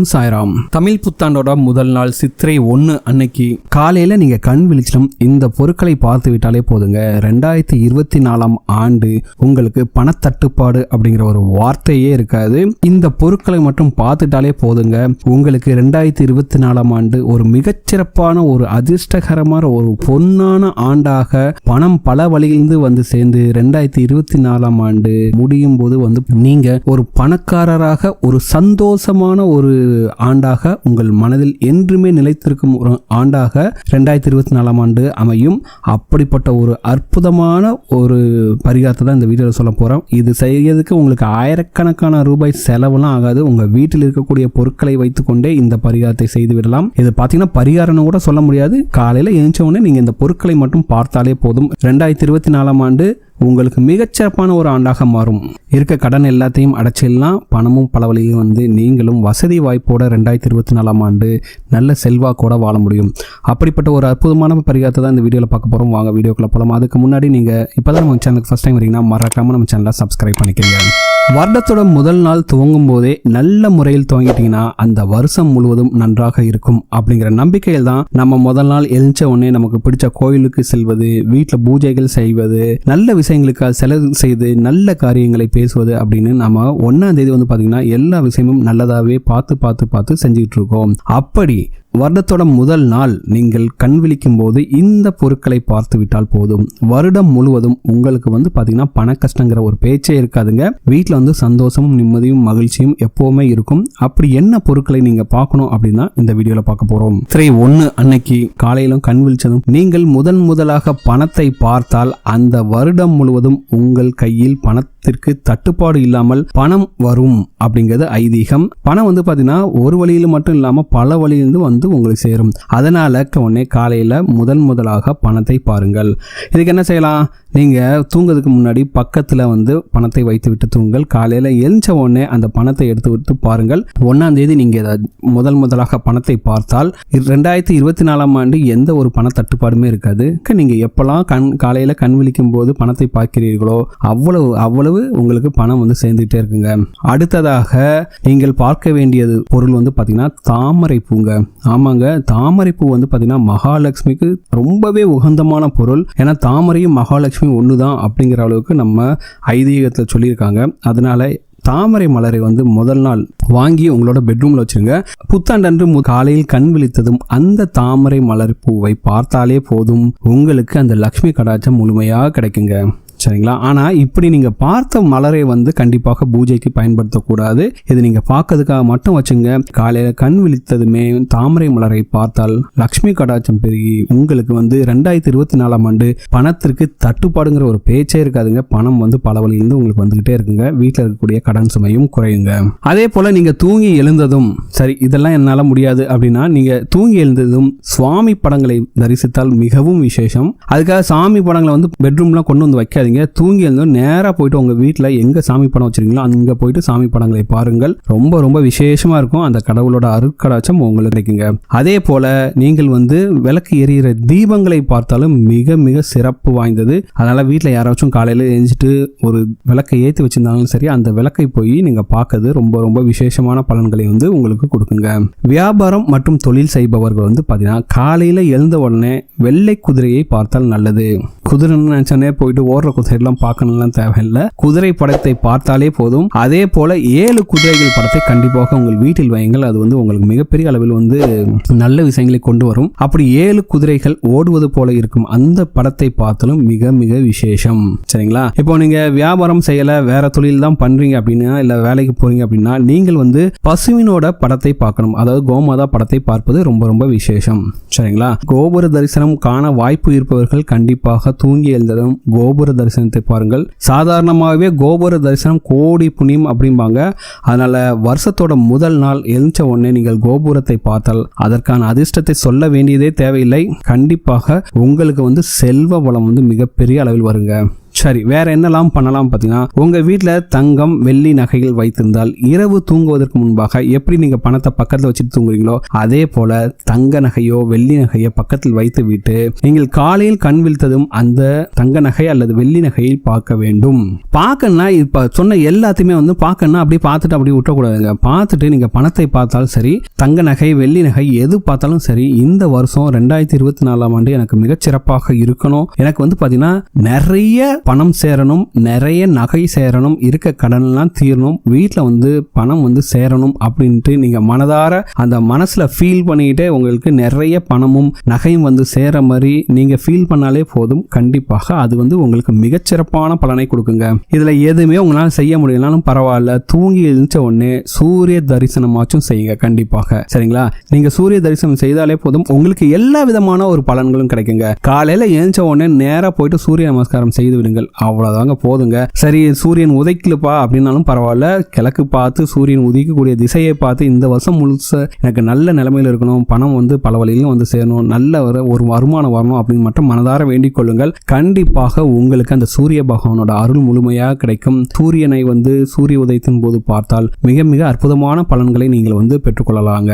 ஓம் சாய்ராம். தமிழ் புத்தாண்டோட முதல் நாள் சித்திரை 1 அன்னைக்கு காலையில நீங்க கண் விழிச்சிடும் இந்த பொருட்களை பார்த்து விட்டாலே போதுங்க, 2024 ஆண்டு உங்களுக்கு பணத்தட்டுப்பாடு அப்படிங்கிற ஒரு வார்த்தையே இருக்காது. இந்த பொருட்களை மட்டும் பார்த்துட்டாலே போதுங்க, உங்களுக்கு 2024 ஆண்டு ஒரு மிகச்சிறப்பான ஒரு அதிர்ஷ்டகரமான ஒரு பொன்னான ஆண்டாக பணம் பல வழியிலிருந்து வந்து சேர்ந்து 2024 ஆண்டு முடியும் போது வந்து நீங்க ஒரு பணக்காரராக ஒரு சந்தோஷமான ஒரு ஆண்டாக உங்கள் மனதில் என்றுமே நிலைத்திருக்கும் ஒரு ஆண்டாக 2024 ஆண்டு அமையும். அப்படிப்பட்ட ஒரு அற்புதமான ஒரு பரிகாரத்தை தான் இந்த வீடியோவில் சொல்ல போறோம். இது செய்யறதுக்கு உங்களுக்கு ஆயிரக்கணக்கான ரூபாய் செலவுலாம் ஆகாது. உங்க வீட்டில் இருக்கக்கூடிய பொருட்களை வைத்துக்கொண்டே இந்த பரிகாரத்தை செய்து விடலாம். இது பார்த்தீங்கன்னா பரிகாரம்னு கூட சொல்ல முடியாது. காலையில் எழுந்த உடனே நீங்க இந்த பொருட்களை மட்டும் பார்த்தாலே போதும், 2024 ஆண்டு உங்களுக்கு மிகச்சிறப்பான ஒரு ஆண்டாக மாறும். இருக்க கடன் எல்லாத்தையும் அடைச்சிடலாம். பணமும் பல வழியிலும் வந்து நீங்களும் வசதி வாய்ப்போட 2024 ஆண்டு நல்ல செல்வாக்கோட வாழ முடியும். அப்படிப்பட்ட ஒரு அற்புதமான பரிகாரத்தை தான் இந்த வீடியோவில் பார்க்க போகிறோம். வாங்க வீடியோக்குள்ள போகலாம். அதுக்கு முன்னாடி நீங்கள் இப்போ தான் நம்ம சேனலுக்கு ஃபஸ்ட் டைம் வரீங்கன்னா மறக்காமல் நம்ம சேனலை சப்ஸ்கிரைப் பண்ணிக்கிறீங்க. வருடத்தோட முதல் நாள் துவங்கும் போதே நல்ல முறையில் துவங்கிட்டீங்கன்னா அந்த வருஷம் முழுவதும் நன்றாக இருக்கும் அப்படிங்கிற நம்பிக்கையில் தான் நம்ம முதல் நாள் எழுந்த உடனே நமக்கு பிடிச்ச கோயிலுக்கு செல்வது, வீட்டில் பூஜைகள் செய்வது, நல்ல விஷயங்களுக்காக செலவு செய்து நல்ல காரியங்களை பேசுவது அப்படின்னு நம்ம 1ஆம் தேதி வந்து பார்த்தீங்கன்னா எல்லா விஷயமும் நல்லதாகவே பார்த்து செஞ்சுக்கிட்டு இருக்கோம். அப்படி வருடத்தோட முதல் நாள் நீங்கள் கண் விழிக்கும் போது இந்த பொருட்களை பார்த்து விட்டால் போதும், வருடம் முழுவதும் உங்களுக்கு வந்து பார்த்தீங்கன்னா பண கஷ்டங்கிற ஒரு பேச்சே இருக்காதுங்க. வீட்டில் வந்து சந்தோஷமும் நிம்மதியும் மகிழ்ச்சியும் எப்பவுமே இருக்கும். அப்படி என்ன பொருட்களை நீங்க பார்க்கணும் அப்படின்னா இந்த வீடியோல பார்க்க போறோம். சித்திரை 1 அன்னைக்கு காலையிலும் கண் விழிச்சதும் நீங்கள் முதலாக பணத்தை பார்த்தால் அந்த வருடம் முழுவதும் உங்கள் கையில் பணத்திற்கு தட்டுப்பாடு இல்லாமல் பணம் வரும் அப்படிங்கிறது ஐதீகம். பணம் வந்து பார்த்தீங்கன்னா ஒரு வழியில மட்டும் இல்லாமல் பல வழியிலிருந்து வந்து உங்களுக்கு சேரும். அதனால உடனே காலையில முதலாக பணத்தை பாருங்கள். இதுக்கு என்ன செய்யலாம், நீங்க தூங்குறதுக்கு முன்னாடி பக்கத்துல வந்து பணத்தை வைத்து விட்டு தூங்குங்கள். காலையில எழுந்த உடனே அந்த பணத்தை எடுத்து விட்டு பாருங்கள். 1ஆம் தேதி நீங்க முதலாக பணத்தை பார்த்தால் 2024 ஆண்டு எந்த ஒரு பண தட்டுப்பாடுமே இருக்காது. நீங்க எப்பெல்லாம் காலையில கண் விழிக்கும் போது பணத்தை பார்க்கிறீர்களோ அவ்வளவு உங்களுக்கு பணம் வந்து சேர்ந்துட்டே இருக்குங்க. அடுத்ததாக நீங்கள் பார்க்க வேண்டியது பொருள் வந்து பாத்தீங்கன்னா தாமரை பூங்க. ஆமாங்க, தாமரை பூ வந்து பாத்தீங்கன்னா மகாலட்சுமிக்கு ரொம்பவே உகந்தமான பொருள். ஏன்னா தாமரையும் மகாலட்சுமி ஒண்ணுதான் அப்படிங்கிற அளவுக்கு நம்ம ஐதீகத்துல சொல்லியிருக்காங்க. அதனால தாமரை மலரை வந்து முதல் நாள் வாங்கி உங்களோட பெட்ரூம்ல வச்சிருங்க. புத்தாண்டன்று காலையில் கண் விழித்ததும் அந்த தாமரை மலர் பூவை பார்த்தாலே போதும், உங்களுக்கு அந்த லக்ஷ்மி கடாட்சம் முழுமையாக கிடைக்குங்க. சரிங்களா? ஆனா இப்படி நீங்க பார்த்த மலரை வந்து கண்டிப்பாக பூஜைக்கு பயன்படுத்தக்கூடாது. இது நீங்க பார்க்கறதுக்காக மட்டும் வச்சுங்க. காலையில கண் விழித்ததுமே தாமரை மலரை பார்த்தால் லக்ஷ்மி கடாட்சம் பெருகி உங்களுக்கு வந்து 2024 ஆண்டு பணத்திற்கு தட்டுப்பாடுங்கிற ஒரு பேச்சே இருக்காதுங்க. பணம் வந்து பல வழியிலிருந்து உங்களுக்கு வந்துகிட்டே இருக்குங்க. வீட்டில் இருக்கக்கூடிய கடன் சுமையும் குறையுங்க. அதே போல நீங்க தூங்கி எழுந்ததும் சரி, இதெல்லாம் என்னால முடியாது அப்படின்னா நீங்க தூங்கி எழுந்ததும் சுவாமி படங்களை தரிசித்தால் மிகவும் விசேஷம். அதுக்காக சாமி படங்களை வந்து பெட்ரூம்லாம் கொண்டு வந்து வைக்காதீங்க. தூங்கி எழுந்தோம் நேரா போயிட்டு உங்க வீட்டுல எங்க சாமி படம் வச்சிருக்கீங்களோ அங்க போயிட்டு சாமி படங்களை பாருங்கள். ரொம்ப விசேஷமா இருக்கும். அந்த கடவுளோட அருட்கடாட்சம் உங்களுக்கு கிடைக்குங்க. அதே போல நீங்கள் வந்து விளக்கு எரியிற தீபங்களை பார்த்தாலும் மிக சிறப்பு வாய்ந்தது. அதனால வீட்டுல யாராச்சும் காலையில எழுந்திட்டு ஒரு விளக்கை ஏற்றி வச்சிருந்தாலும் சரி, அந்த விளக்கை போய் நீங்க பார்க்கறது ரொம்ப விசேஷமான பலன்களை வந்து உங்களுக்கு கொடுக்குங்க. வியாபாரம் மற்றும் தொழில் செய்பவர்கள் வந்து பாத்தீங்கன்னா காலையில எழுந்த உடனே வெள்ளை குதிரையை பார்த்தால் நல்லது. குதிரைன்னு நினைச்சோன்னே போயிட்டு ஓடுற குதிரைலாம் பார்க்கணும்லாம் தேவையில்லை. குதிரை படத்தை பார்த்தாலே போதும். அதே போல 7 குதிரைகள் படத்தை கண்டிப்பாக உங்கள் வீட்டில் வையுங்கள். அது வந்து உங்களுக்கு மிகப்பெரிய அளவில் வந்து நல்ல விஷயங்களை கொண்டு வரும். அப்படி 7 குதிரைகள் ஓடுவது போல இருக்கும் அந்த படத்தை பார்த்தாலும் மிக விசேஷம். சரிங்களா? இப்போ நீங்க வியாபாரம் செய்யல, வேற தொழில் தான் பண்றீங்க அப்படின்னா, இல்ல வேலைக்கு போறீங்க அப்படின்னா நீங்கள் வந்து பசுவினோட படத்தை பார்க்கணும். அதாவது கோமாதா படத்தை பார்ப்பது ரொம்ப விசேஷம். சரிங்களா? கோபுர தரிசனம் காண வாய்ப்பு இருப்பவர்கள் கண்டிப்பாக தூங்கி எழுந்ததும் கோபுர தரிசனத்தை பாருங்கள். சாதாரணமாகவே கோபுர தரிசனம் கோடி புண்ணியம் அப்படிம்பாங்க. அதனால வருஷத்தோட முதல் நாள் எழுந்த உடனே நீங்கள் கோபுரத்தை பார்த்தால் அதற்கான அதிர்ஷ்டத்தை சொல்ல வேண்டியதே தேவையில்லை. கண்டிப்பாக உங்களுக்கு வந்து செல்வ வளம் வந்து மிகப்பெரிய அளவில் வருங்க. சரி, வேற என்னெல்லாம் பண்ணலாம் பார்த்தீங்கன்னா, உங்க வீட்டில் தங்கம் வெள்ளி நகைகள் வைத்திருந்தால் இரவு தூங்குவதற்கு முன்பாக எப்படி நீங்க பணத்தை பக்கத்தில் வச்சுட்டு தூங்குறீங்களோ அதே போல தங்க நகையோ வெள்ளி நகையோ பக்கத்தில் வைத்து விட்டு நீங்கள் காலையில் கண் விழித்ததும் அந்த தங்க நகை அல்லது வெள்ளி நகையை பார்க்க வேண்டும். பார்க்கணும்னா இப்ப சொன்ன எல்லாத்தையுமே வந்து பார்க்கணும்னா அப்படியே பார்த்துட்டு அப்படியே விட்டக்கூடாதுங்க. பார்த்துட்டு நீங்க பணத்தை பார்த்தாலும் சரி, தங்க நகை வெள்ளி நகை எது பார்த்தாலும் சரி, இந்த வருஷம் 2024ஆம் ஆண்டு எனக்கு மிகச்சிறப்பாக இருக்கணும், எனக்கு வந்து பாத்தீங்கன்னா நிறைய பணம் சேரணும், நிறைய நகை சேரணும், இருக்க கடன் எல்லாம் தீரணும், வீட்டில் வந்து பணம் வந்து சேரணும் அப்படின்ட்டு நீங்க மனதார அந்த மனசுல ஃபீல் பண்ணிக்கிட்டே உங்களுக்கு நிறைய பணமும் நகையும் வந்து சேர மாதிரி நீங்க ஃபீல் பண்ணாலே போதும். கண்டிப்பாக அது வந்து உங்களுக்கு மிகச்சிறப்பான பலனை கொடுக்குங்க. இதுல எதுவுமே உங்களால் செய்ய முடியலனாலும் பரவாயில்ல, தூங்கி எழுந்த உடனே சூரிய தரிசனமாச்சும் செய்யுங்க கண்டிப்பாக. சரிங்களா? நீங்க சூரிய தரிசனம் செய்தாலே போதும், உங்களுக்கு எல்லா விதமான ஒரு பலன்களும் கிடைக்குங்க. காலையில எழுந்த உடனே நேரா போயிட்டு சூரிய நமஸ்காரம் செய்து விடுங்கள், அவ்வளவுதாங்க போதுங்க. சரி, சூரியன் உதைக்கலப்பா அப்படின்னாலும் பரவாயில்ல, கிழக்கு பார்த்து சூரியன் உதிக்கக்கூடிய திசையை பார்த்து இந்த வருஷம் முழுச எனக்கு நல்ல நிலைமையில் இருக்கணும், பணம் வந்து பல வழியிலும் வந்து சேரணும், நல்ல ஒரு வருமானம் வரணும் அப்படின்னு மட்டும் மனதார வேண்டிக் கொள்ளுங்கள். கண்டிப்பாக உங்களுக்கு அந்த சூரிய பகவானோட அருள் முழுமையாக கிடைக்கும். சூரியனை வந்து சூரிய உதயத்தின் போது பார்த்தால் மிக மிக அற்புதமான பலன்களை நீங்கள் வந்து பெற்றுக்கொள்ளலாங்க.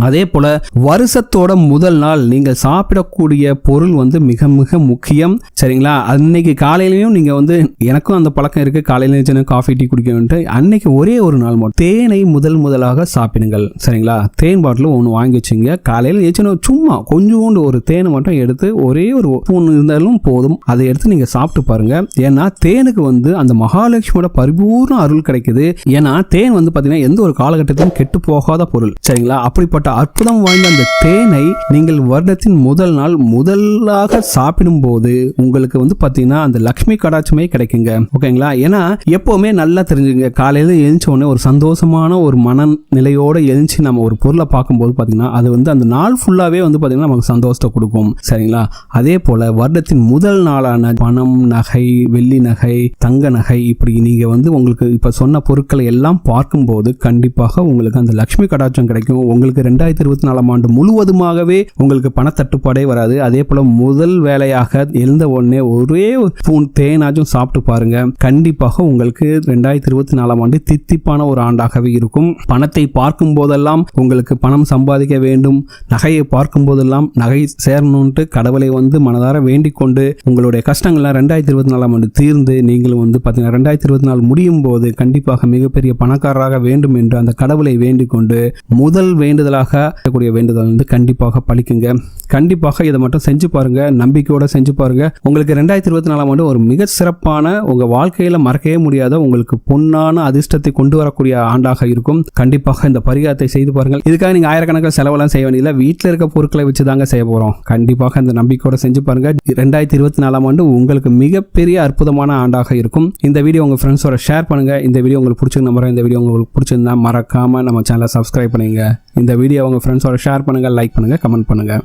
அதே போல வருஷத்தோட முதல் நாள் நீங்கள் சாப்பிடக்கூடிய பொருள் வந்து மிக மிக முக்கியம். சரிங்களா? அன்னைக்கு காலையிலையும் நீங்க வந்து, எனக்கும் அந்த பழக்கம் இருக்கு, காலையில காஃபி டீ குடிக்கணும்ட்டு அன்னைக்கு ஒரே ஒரு நாள் மட்டும் தேனை முதலாக சாப்பிடுங்கள். சரிங்களா? தேன் பாட்டில் ஒன்று வாங்கி வச்சுங்க. காலையில் ஏச்சனும் சும்மா கொஞ்சோண்டு ஒரு தேனை மட்டும் எடுத்து ஒரே ஒரு ஸ்பூன் இருந்தாலும் போதும், அதை எடுத்து நீங்க சாப்பிட்டு பாருங்க. ஏன்னா தேனுக்கு வந்து அந்த மகாலட்சுமியோட பரிபூர்ண அருள் கிடைக்குது. ஏன்னா தேன் வந்து பாத்தீங்கன்னா எந்த ஒரு காலகட்டத்திலும் கெட்டு போகாத பொருள். சரிங்களா? அப்படிப்பட்ட அற்புதம் வாய்ந்த அந்த தேனை நீங்கள் வருடத்தின் முதல் நாள் முதலாக சாப்பிடும் போது உங்களுக்கு வந்து பாத்தீங்கன்னா அந்த லட்சுமி கடாட்சமே கிடைக்குங்க. ஓகேங்களா? ஏன்னா எப்பவுமே நல்லா தெரிஞ்சுங்க, காலையில எழுந்த உடனே ஒரு சந்தோஷமான ஒரு மனநிலையோட எழுந்து நம்ம ஒரு பொருளை பார்க்கும்போது பாத்தீங்கன்னா அது வந்து அந்த நாள் ஃபுல்லாவே வந்து பாத்தீங்கன்னா நமக்கு சந்தோஷத்தை கொடுக்கும். சரிங்களா? அதே போல வருடத்தின் முதல் நாளான பணம், நகை, வெள்ளி நகை, தங்க நகை, இப்படி நீங்க வந்து உங்களுக்கு இப்ப சொன்ன பொருட்களை எல்லாம் பார்க்கும்போது கண்டிப்பாக உங்களுக்கு அந்த லட்சுமி கடாட்சம் கிடைக்கும். உங்களுக்கு 2024ஆம் ஆண்டு முழுவதுமாகவே உங்களுக்கு பணத்தட்டுப்பாடே வராது. அதே போல முதல் வேலையாக எழுந்த உடனே ஒரே ஸ்பூன் தேனாச்சும் சாப்பிட்டு பாருங்க. கண்டிப்பாக உங்களுக்கு 2024ஆம் ஆண்டு தித்திப்பான ஒரு ஆண்டாகவே இருக்கும். பணத்தை பார்க்கும் போதெல்லாம் உங்களுக்கு பணம் சம்பாதிக்க வேண்டும், நகையை பார்க்கும் போதெல்லாம் நகை சேரணும்ட்டு கடவுளை வந்து மனதார வேண்டிக் கொண்டு உங்களுடைய கஷ்டங்கள்லாம் 2024ஆம் ஆண்டு தீர்ந்து நீங்களும் வந்து பார்த்தீங்கன்னா 2024 முடியும் போது கண்டிப்பாக மிகப்பெரிய பணக்காரராக வேண்டும் என்று அந்த கடவுளை வேண்டிக் கொண்டு முதல் வேண்டுதலாக கூடிய வேண்டுதல் வந்து கண்டிப்பாக பலிக்குங்க. கண்டிப்பாக இதை மட்டும் செஞ்சு பாருங்க, நம்பிக்கையோட செஞ்சு பாருங்க. உங்களுக்கு 2024ஆம் ஆண்டு ஒரு மிக சிறப்பான, உங்க வாழ்க்கையில மறக்கவே முடியாத, உங்களுக்கு பொன்னான அதிர்ஷ்டத்தை கொண்டு வரக்கூடிய ஆண்டாக இருக்கும். கண்டிப்பாக இந்த பரிகாரத்தை செய்து பாருங்கள். இதுக்காக நீங்க ஆயிரக்கணக்கில் செலவெல்லாம் செய்ய வேண்டியதில்லை, வீட்டில் இருக்க பொருட்களை வச்சு தாங்க செய்ய போறோம். கண்டிப்பாக இந்த நம்பிக்கையோட செஞ்சு பாருங்க. 2024ஆம் ஆண்டு உங்களுக்கு மிகப்பெரிய அற்புதமான ஆண்டாக இருக்கும். இந்த வீடியோ உங்க ஃப்ரெண்ட்ஸோட ஷேர் பண்ணுங்க. இந்த வீடியோ உங்களுக்கு பிடிச்சிருந்த நம்புறேன். இந்த வீடியோ உங்களுக்கு பிடிச்சிருந்தா மறக்காம நம்ம சேனலை சப்ஸ்கிரைப் பண்ணுங்க. இந்த வீடியோ உங்க ஃப்ரெண்ட்ஸோட ஷேர் பண்ணுங்க, லைக் பண்ணுங்க, கமெண்ட் பண்ணுங்க.